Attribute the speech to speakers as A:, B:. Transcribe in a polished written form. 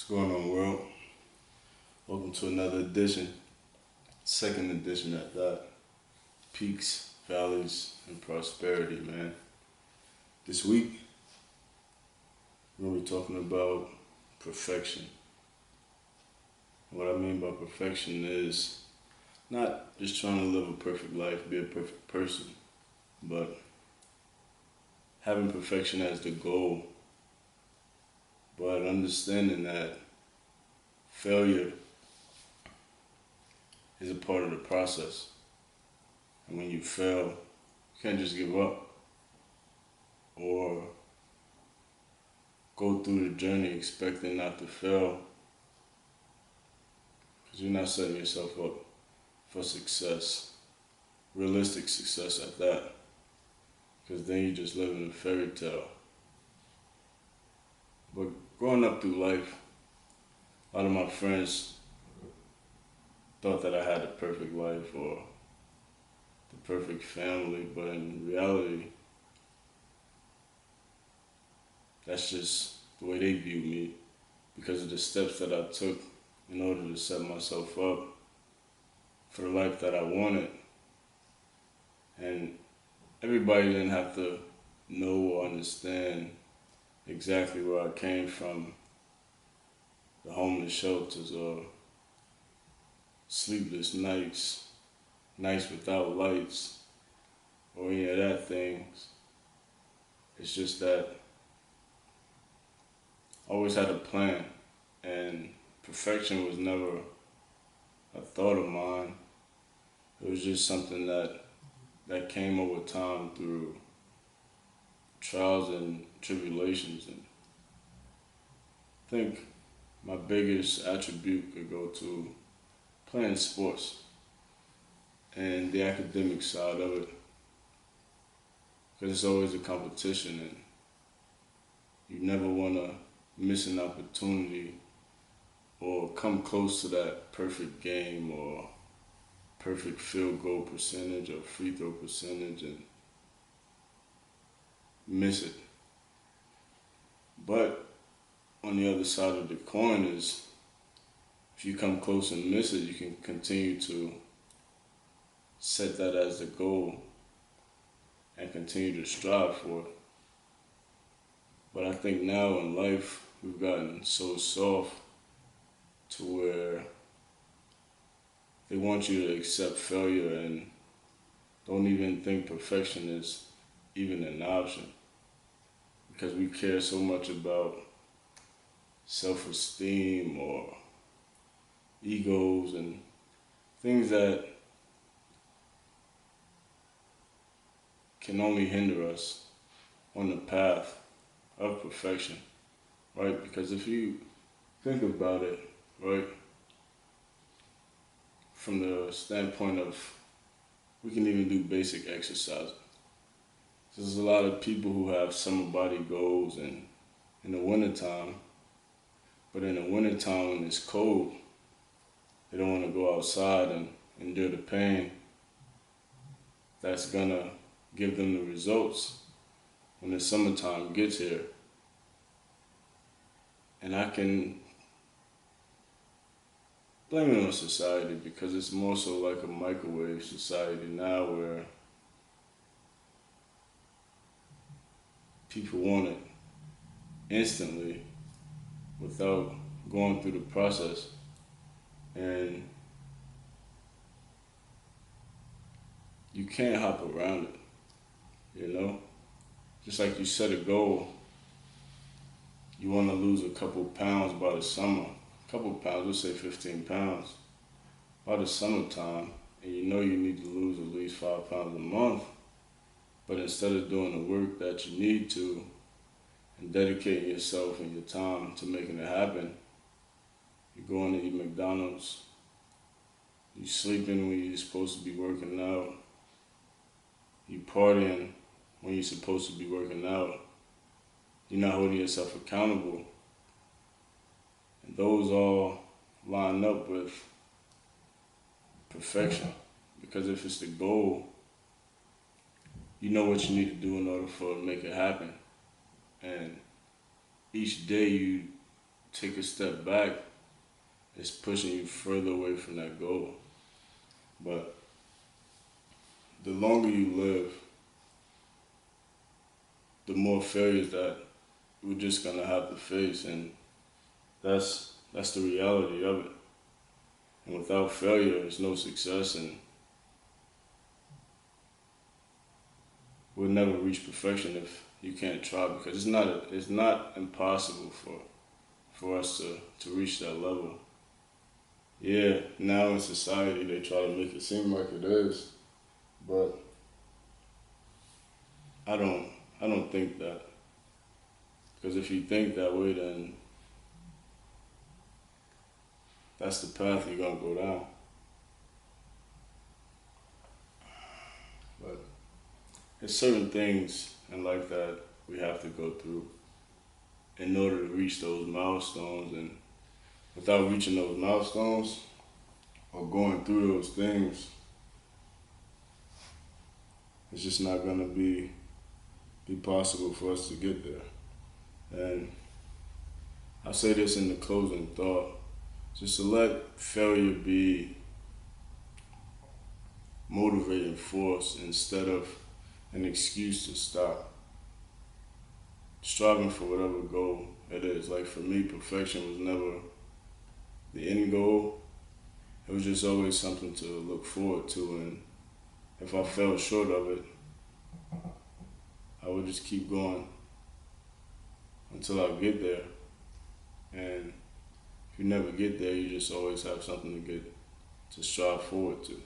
A: What's going on, world? Welcome to another edition, second edition at that. Peaks, valleys, and prosperity, man. This week, we're going to be talking about perfection. What I mean by perfection is not just trying to live a perfect life, be a perfect person, but having perfection as the goal, but understanding that failure is a part of the process. And when you fail, you can't just give up or go through the journey expecting not to fail, because you're not setting yourself up for success, realistic success at that, because then you just live in a fairy tale. But growing up through life, a lot of my friends thought that I had the perfect life or the perfect family, but in reality, that's just the way they view me because of the steps that I took in order to set myself up for the life that I wanted. And everybody didn't have to know or understand exactly where I came from, the homeless shelters or sleepless nights, nights without lights, or any of that things. It's just that I always had a plan, and perfection was never a thought of mine. It was just something that came over time through trials and tribulations. And I think my biggest attribute could go to playing sports and the academic side of it, because it's always a competition and you never want to miss an opportunity or come close to that perfect game or perfect field goal percentage or free throw percentage and miss it. But on the other side of the coin is, if you come close and miss it, you can continue to set that as the goal and continue to strive for it. But I think now in life, we've gotten so soft to where they want you to accept failure and don't even think perfection is even an option, because we care so much about self-esteem or egos and things that can only hinder us on the path of perfection, right? Because if you think about it, right, from the standpoint of, we can even do basic exercise. There's a lot of people who have summer body goals and in the wintertime, but in the wintertime when it's cold, they don't want to go outside and endure the pain that's gonna give them the results when the summertime gets here. And I can blame it on society, because it's more so like a microwave society now where people want it instantly without going through the process. And you can't hop around it, you know? Just like you set a goal, you want to lose a couple pounds by the summer. A couple pounds, let's say 15 pounds. By the summertime, and you know you need to lose at least 5 pounds a month, but instead of doing the work that you need to and dedicating yourself and your time to making it happen, you're going to eat McDonald's, you're sleeping when you're supposed to be working out, you're partying when you're supposed to be working out, you're not holding yourself accountable. And those all line up with perfection. Because if it's the goal, you know what you need to do in order for it to make it happen. And each day you take a step back, it's pushing you further away from that goal. But the longer you live, the more failures that we're just gonna have to face, and that's the reality of it. And without failure, there's no success, and we'll never reach perfection if you can't try, because it's not impossible for us to reach that level. Yeah, now in society they try to make it seem like it is, but I don't I don't think that, because if you think that way, then that's the path you're gonna go down. But there's certain things in life that we have to go through in order to reach those milestones, and without reaching those milestones or going through those things, it's just not gonna be possible for us to get there. And I say this in the closing thought, just to let failure be motivating force instead of an excuse to stop striving for whatever goal it is. Like for me, perfection was never the end goal. It was just always something to look forward to, and if I fell short of it, I would just keep going until I get there. And if you never get there, you just always have something to strive forward to.